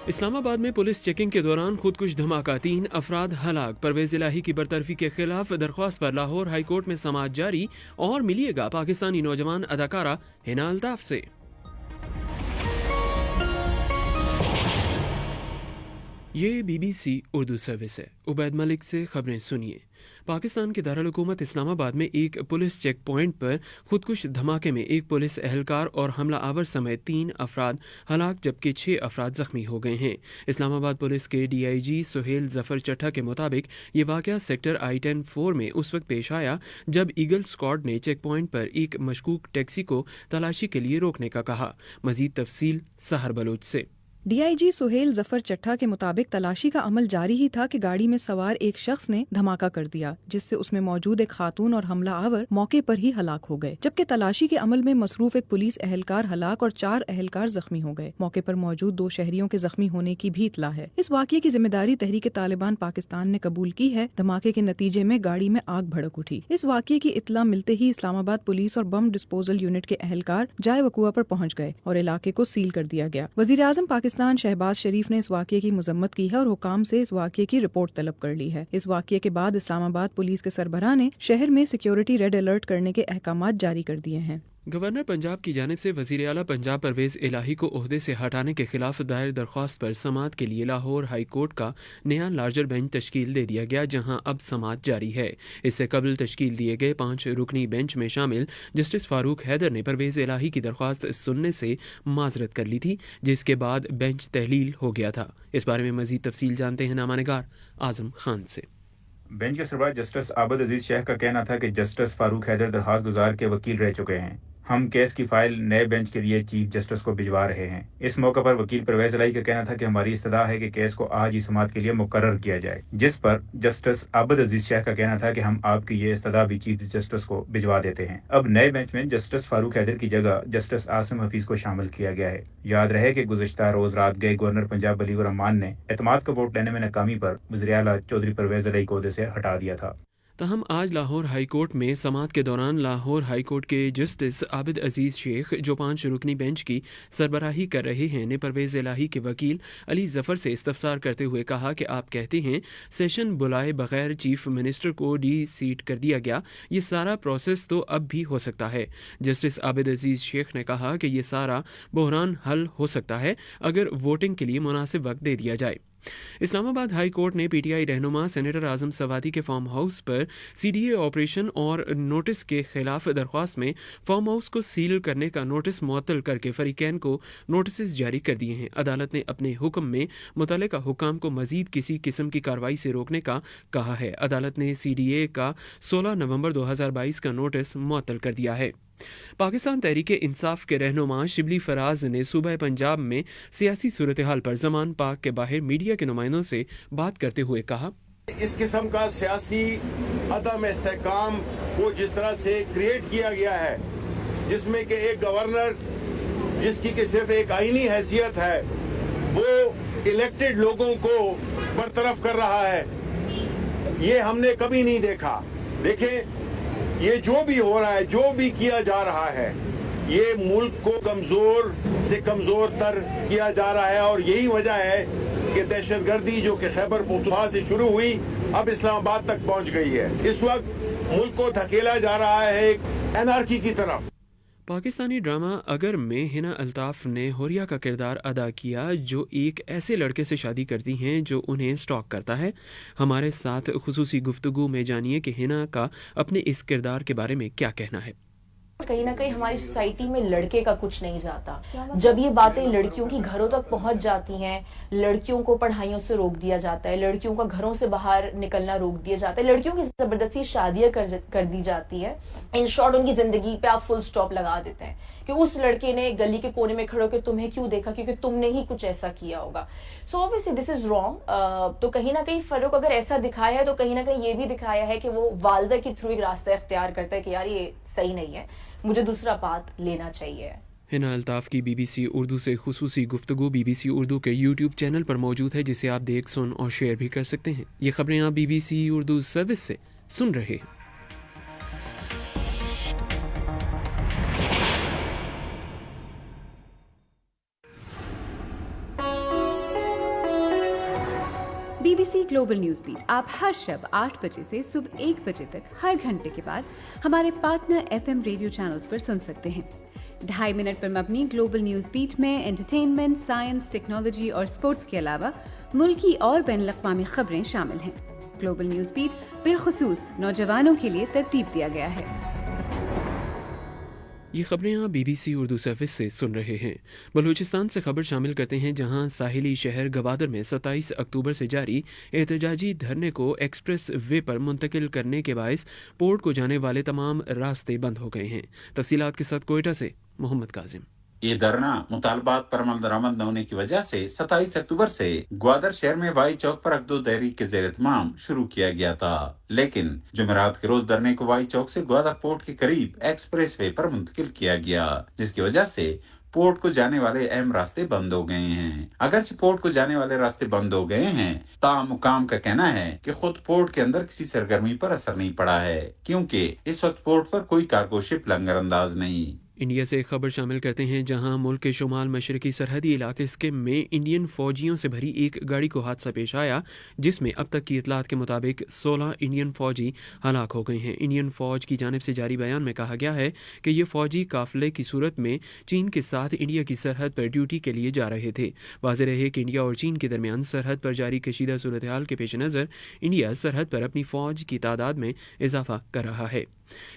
اسلام آباد میں police checking کے دوران خودکش دھماکہ، 3 افراد ہلاک۔ پرویز الہی کی برطرفی کے خلاف درخواست پر لاہور ہائی کورٹ میں سماعت جاری، اور ملیے گا پاکستانی نوجوان اداکارہ ہنا الطاف سے۔ یہ BBC اردو سروس ہے۔ عبید ملک سے خبریں سنیے۔ پاکستان کے دارالحکومت اسلام آباد میں ایک پولیس چیک پوائنٹ پر خودکش دھماکے میں ایک پولیس اہلکار اور حملہ آور سمیت 3 افراد ہلاک جبکہ 6 افراد زخمی ہو گئے ہیں۔ اسلام آباد پولیس کے DIG سہیل ظفر چٹھا کے مطابق یہ واقعہ سیکٹر I-10-4 میں اس وقت پیش آیا جب ایگل اسکواڈ نے چیک پوائنٹ پر ایک مشکوک ٹیکسی کو تلاشی کے لیے روکنے کا کہا۔ مزید تفصیل سحر بلوچ سے۔ DIG سہیل ظفر چٹھا کے مطابق تلاشی کا عمل جاری ہی تھا کہ گاڑی میں سوار ایک شخص نے دھماکہ کر دیا، جس سے اس میں موجود ایک خاتون اور حملہ آور موقع پر ہی ہلاک ہو گئے، جبکہ تلاشی کے عمل میں مصروف ایک پولیس اہلکار ہلاک اور 4 اہلکار زخمی ہو گئے۔ موقع پر موجود 2 شہریوں کے زخمی ہونے کی بھی اطلاع ہے۔ اس واقعے کی ذمہ داری تحریک طالبان پاکستان نے قبول کی ہے۔ دھماکے کے نتیجے میں گاڑی میں آگ بھڑک اٹھی۔ اس واقعے کی اطلاع ملتے ہی اسلام آباد پولیس اور بم ڈسپوزل یونٹ کے اہلکار جائے وقوع پر پہنچ گئے اور علاقے کو سیل کر دیا گیا۔ وزیر اعظم پاکستان شہباز شریف نے اس واقعے کی مذمت کی ہے اور حکام سے اس واقعے کی رپورٹ طلب کر لی ہے۔ اس واقعے کے بعد اسلام آباد پولیس کے سربراہ نے شہر میں سیکیورٹی ریڈ الرٹ کرنے کے احکامات جاری کر دیے ہیں۔ گورنر پنجاب کی جانب سے وزیر اعلیٰ پنجاب پرویز الہی کو عہدے سے ہٹانے کے خلاف دائر درخواست پر سماعت کے لیے لاہور ہائی کورٹ کا نیا لارجر بینچ تشکیل دے دیا گیا، جہاں اب سماعت جاری ہے۔ اس سے قبل تشکیل دیے گئے 5 رکنی بینچ میں شامل جسٹس فاروق حیدر نے پرویز الہی کی درخواست سننے سے معذرت کر لی تھی، جس کے بعد بینچ تحلیل ہو گیا تھا۔ اس بارے میں مزید تفصیل جانتے ہیں نامہ نگار اعظم خان سے۔ بینچ کے سربراہ جسٹس عابد عزیز شیخ کا کہنا تھا کہ جسٹس فاروق حیدر درخواست گزار کے وکیل رہ چکے ہیں۔ ہم کیس کی فائل نئے بینچ کے لیے چیف جسٹس کو بھجوا رہے ہیں۔ اس موقع پر وکیل پرویز الہی کا کہنا تھا کہ ہماری استدعا ہے کہ کیس کو آج ہی سماعت کے لیے مقرر کیا جائے، جس پر جسٹس عابد عزیز شیخ کا کہنا تھا کہ ہم آپ کی یہ استدعا بھی چیف جسٹس کو بھجوا دیتے ہیں۔ اب نئے بینچ میں جسٹس فاروق حیدر کی جگہ جسٹس عاصم حفیظ کو شامل کیا گیا ہے۔ یاد رہے کہ گزشتہ روز رات گئے گورنر پنجاب بلیغ الرحمان نے اعتماد کا ووٹ لینے میں ناکامی پر وزیر اعلیٰ چودھری پرویز الہی کو عہدے سے ہٹا دیا تھا۔ تاہم آج لاہور ہائی کورٹ میں سماعت کے دوران لاہور ہائی کورٹ کے جسٹس عابد عزیز شیخ، جو 5 رکنی بینچ کی سربراہی کر رہے ہیں، نے پرویز الہی کے وکیل علی ظفر سے استفسار کرتے ہوئے کہا کہ آپ کہتے ہیں سیشن بلائے بغیر چیف منسٹر کو ڈی سیٹ کر دیا گیا، یہ سارا پروسیس تو اب بھی ہو سکتا ہے۔ جسٹس عابد عزیز شیخ نے کہا کہ یہ سارا بحران حل ہو سکتا ہے اگر ووٹنگ کے لیے مناسب وقت دے دیا جائے۔ اسلام آباد ہائی کورٹ نے PTI رہنما سینیٹر اعظم سوادی کے فارم ہاؤس پر CDA آپریشن اور نوٹس کے خلاف درخواست میں فارم ہاؤس کو سیل کرنے کا نوٹس معطل کر کے فریقین کو نوٹسز جاری کر دیے ہیں۔ عدالت نے اپنے حکم میں متعلقہ حکام کو مزید کسی قسم کی کارروائی سے روکنے کا کہا ہے۔ عدالت نے CDA کا 16 نومبر 2022 کا نوٹس معطل کر دیا ہے۔ پاکستان تحریک انصاف کے رہنما شبلی فراز نے صوبہ پنجاب میں سیاسی صورتحال پر زمان پاک کے باہر میڈیا کے نمائندوں سے بات کرتے ہوئے کہا، اس قسم کا سیاسی عدم استحکام وہ جس طرح سے کریٹ کیا گیا ہے، جس میں کہ ایک گورنر جس کی کہ صرف ایک آئینی حیثیت ہے، وہ الیکٹڈ لوگوں کو برطرف کر رہا ہے، یہ ہم نے کبھی نہیں دیکھا۔ دیکھیں، یہ جو بھی ہو رہا ہے، جو بھی کیا جا رہا ہے، یہ ملک کو کمزور سے کمزور تر کیا جا رہا ہے، اور یہی وجہ ہے کہ دہشت گردی جو کہ خیبر پختونخوا سے شروع ہوئی اب اسلام آباد تک پہنچ گئی ہے۔ اس وقت ملک کو دھکیلا جا رہا ہے ایک انارکی کی طرف۔ پاکستانی ڈرامہ اگر میں ہنا الطاف نے حوریہ کا کردار ادا کیا، جو ایک ایسے لڑکے سے شادی کرتی ہیں جو انہیں سٹاک کرتا ہے۔ ہمارے ساتھ خصوصی گفتگو میں جانیے کہ ہنا کا اپنے اس کردار کے بارے میں کیا کہنا ہے۔ کہیں نہ کہیں ہماری سوسائٹی میں لڑکے کا کچھ نہیں جاتا۔ جب یہ باتیں لڑکیوں کی گھروں تک پہنچ جاتی ہیں، لڑکیوں کو پڑھائیوں سے روک دیا جاتا ہے، لڑکیوں کا گھروں سے باہر نکلنا روک دیا جاتا ہے، لڑکیوں کی زبردستی شادیاں کر دی جاتی ہے، ان شارٹ ان کی زندگی پہ آپ فل سٹاپ لگا دیتے ہیں کہ اس لڑکے نے گلی کے کونے میں کھڑے ہو کے تمہیں کیوں دیکھا، کیونکہ تم نے ہی کچھ ایسا کیا ہوگا۔ سو obviously دس از رانگ۔ تو کہیں نہ کہیں فرق اگر ایسا دکھایا ہے تو کہیں نہ کہیں یہ بھی دکھایا ہے کہ وہ والدہ کے تھرو ایک راستہ اختیار کرتا ہے کہ یار یہ صحیح نہیں ہے، مجھے دوسرا پاتھ لینا چاہیے۔ ہنا الطاف کی BBC اردو سے خصوصی گفتگو BBC اردو کے YouTube چینل پر موجود ہے، جسے آپ دیکھ سن اور شیئر بھی کر سکتے ہیں۔ یہ خبریں آپ BBC اردو سروس سے سن رہے ہیں۔ BBC ग्लोबल न्यूज बीट आप हर शब 8 बजे से सुबह 1 बजे तक हर घंटे के बाद हमारे पार्टनर FM रेडियो चैनल्स पर सुन सकते हैं। 2.5 मिनट पर मबनी ग्लोबल न्यूज बीट में एंटरटेनमेंट, साइंस, टेक्नोलॉजी और स्पोर्ट्स के अलावा मुल्की और बैनुल-अक़वामी खबरें शामिल हैं। ग्लोबल न्यूज बीट बिलखुसूस नौजवानों के लिए तरतीब दिया गया है। ये खबरें आप BBC उर्दू सर्विस से सुन रहे हैं। बलूचिस्तान से खबर शामिल करते हैं, जहां साहिली शहर गवादर में 27 अक्टूबर से जारी एहतजाजी धरने को एक्सप्रेस वे पर मुंतकिल करने के बायस पोर्ट को जाने वाले तमाम रास्ते बंद हो गए हैं। तफसीलात के साथ कोयटा से मोहम्मद काजिम। ये धरना मुतालबात पर अमल दरामद न होने की वजह से 27 अक्टूबर से ग्वादर शहर में वाई चौक पर अकदो दहरी के ज़ेर इत्माम शुरू किया गया था, लेकिन जुमेरात के रोज धरने को वाई चौक से ग्वादर पोर्ट के करीब एक्सप्रेस वे पर मुंतकिल किया गया, जिसकी वजह से पोर्ट को जाने वाले अहम रास्ते बंद हो गए हैं। अगरचे पोर्ट को जाने वाले रास्ते बंद हो गए हैं, ताहम मुकाम का कहना है कि खुद पोर्ट के अंदर किसी सरगर्मी पर असर नहीं पड़ा है, क्योंकि इस वक्त पोर्ट पर कोई कार्गो शिप लंगर अंदाज नहीं। इंडिया से एक खबर शामिल करते हैं, जहां मुल्क के शुमाल मशरकी सरहदी इलाके स्किम में इंडियन फौजियों से भरी एक गाड़ी को हादसा पेश आया, जिसमें अब तक की इतलात के मुताबिक 16 इंडियन फौजी हलाक हो गए हैं। इंडियन फौज की जानिब से जारी बयान में कहा गया है कि ये फौजी काफिले की सूरत में चीन के साथ इंडिया की सरहद पर ड्यूटी के लिए जा रहे थे। वाज़ेह रहे कि इंडिया और चीन के दरमियान सरहद पर जारी कशीदा सूरत हाल के पेश नज़र इंडिया सरहद पर अपनी फौज की तादाद में इजाफा कर रहा है।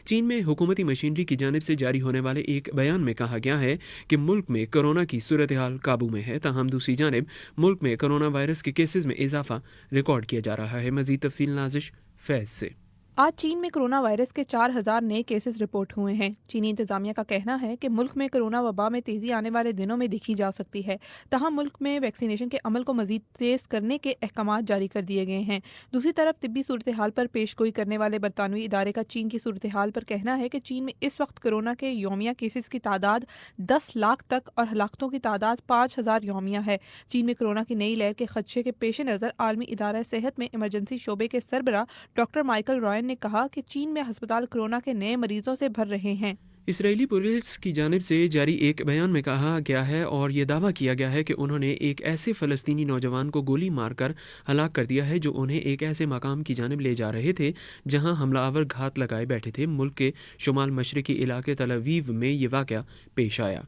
चीन में हुकूमती मशीनरी की जानिब से जारी होने वाले एक बयान में कहा गया है कि मुल्क में कोरोना की सूरत हाल काबू में है, ताहम दूसरी जानिब मुल्क में कोरोना वायरस के केसेस में इजाफा रिकॉर्ड किया जा रहा है। मजीद तफसील नाजिश फैज से। आज चीन में कोरोना वायरस के 4000 नए केसेस रिपोर्ट हुए हैं। चीनी इंतजामिया का कहना है कि मुल्क में कोरोना वबा में तेजी आने वाले दिनों में देखी जा सकती है, तहाँ मुल्क में वैक्सीनेशन के अमल को मजीद तेज करने के अहकाम जारी कर दिए गए हैं। दूसरी तरफ तिब्बी सूरत हाल पर पेश गोई करने वाले बरतानवी इदारे का चीन की सूरत हाल पर कहना है कि चीन में इस वक्त कोरोना के यौमिया केसेस की तादाद 10 लाख तक और हलाकतों की तादाद 5000 यौमिया है। चीन में कोरोना की नई लहर के खदशे के पेश नज़र आलमी इदारा सेहत में इमरजेंसी शोबे के सरबराह डॉक्टर माइकल रॉयन ने कहा कि चीन में अस्पताल कोरोना के नए मरीजों से भर रहे हैं। इसराइली पुलिस की जानिब से जारी एक बयान में कहा गया है और ये दावा किया गया है कि उन्होंने एक ऐसे फ़लस्तीनी नौजवान को गोली मारकर हलाक कर दिया है जो उन्हें एक ऐसे मकाम की जानिब ले जा रहे थे जहां हमलावर घात लगाए बैठे थे। मुल्क के शुमाल मशरकी इलाके तल अवीव में ये वाक़या पेश आया।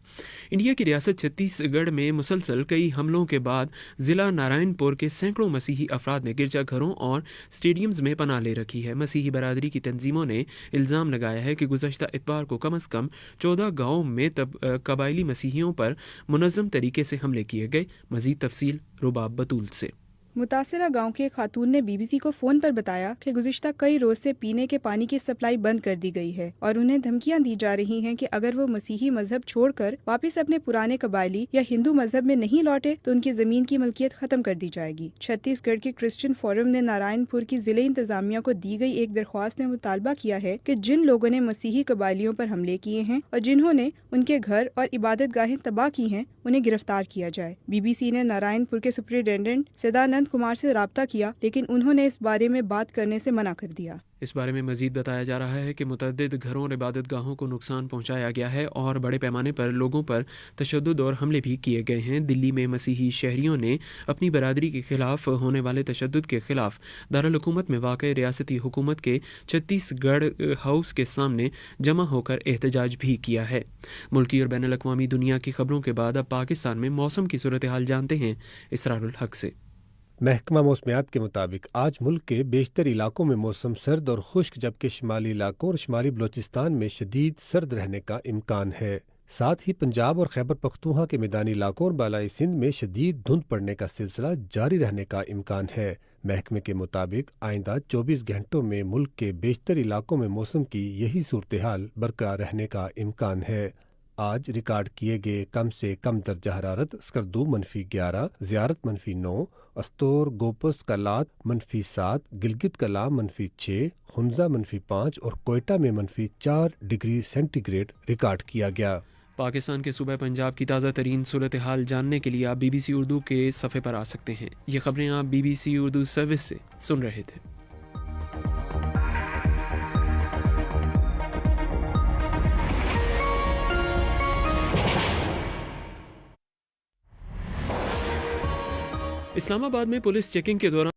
इंडिया की रियासत छत्तीसगढ़ में मुसलसल कई हमलों के बाद ज़िला नारायणपुर के सैकड़ों मसीही अफराद ने गिरजाघरों और स्टेडियम्स में पनाह ले रखी है। मसीही बरादरी की तंजीमों ने इल्ज़ाम लगाया है कि गुज़श्ता इतवार को कम कम 14 गाँव में कबायली मसीहियों पर मुनज़्ज़म तरीके से हमले किए गए। मज़ीद तफसील रुबाब बतूल से। मुतासरा गांव के खातून ने BBC को फ़ोन पर बताया कि गुज़िश्ता कई रोज से पीने के पानी की सप्लाई बंद कर दी गई है और उन्हें धमकियां दी जा रही हैं कि अगर वो मसीही मजहब छोड़कर वापस अपने पुराने कबायली या हिंदू मजहब में नहीं लौटे तो उनकी ज़मीन की मलकियत ख़त्म कर दी जाएगी। छत्तीसगढ़ के क्रिश्चियन फोरम ने नारायणपुर की ज़िले इंतजामिया को दी गई एक दरख्वास्त में मुतालबा किया है कि जिन लोगों ने मसीही कबायलियों पर हमले किए हैं और जिन्होंने उनके घर और इबादत गाहें तबाह की हैं उन्हें गिरफ्तार किया जाए। BBC ने नारायणपुर के सुपरिटेंडेंट सदानंद कुमार से राब्ता किया, लेकिन उन्होंने इस बारे में बात करने से मना कर दिया। इस बारे में मजीद बताया जा रहा है कि मुतअद्दिद घरों और इबादत गाहों को नुकसान पहुंचाया गया है और बड़े पैमाने पर लोगों पर तशद्दुद और हमले भी किए गए हैं। दिल्ली में मसीही शहरियों ने अपनी बरादरी के खिलाफ होने वाले तशद्दुद के खिलाफ दारुल हुकूमत में वाक़ रियासती हुकूमत के छत्तीसगढ़ हाउस के सामने जमा होकर एहतजाज भी किया है। मुल्की और बैनुल अक़वामी दुनिया की खबरों के बाद अब पाकिस्तान में मौसम की सूरत हाल जानते हैं इसरारुल हक से। महकमा मौसमियात के मुताबिक आज मुल्क के बेशतर इलाकों में मौसम सर्द और खुश्क, जबकि शुमाली इलाकों और शुमाली बलोचिस्तान में शदीद सर्द रहने का इम्कान है। साथ ही पंजाब और खैबर पख्तूनख्वा के मैदानी इलाकों और बालाई सिंध में शदीद धुंध पड़ने का सिलसिला जारी रहने का इम्कान है। महकमे के मुताबिक आइंदा 24 घंटों में मुल्क के बेशतर इलाकों में मौसम की यही सूरत हाल बरकरार रहने का इम्कान है। आज रिकॉर्ड किए गए कम से कम दर्जा हरारत स्कर्दू -11, ज़ियारत -9, अस्तोर गोपस कलात -7, गिलगित कला -6, हुंजा -5 और कोयटा में -4 डिग्री सेंटीग्रेड रिकॉर्ड किया गया। पाकिस्तान के सूबे पंजाब की ताज़ा तरीन सूरत हाल जानने के लिए आप BBC उर्दू के सफ़े पर आ सकते हैं। ये खबरें आप BBC उर्दू सर्विस से सुन रहे थे। इस्लामाबाद में पुलिस चेकिंग के दौरान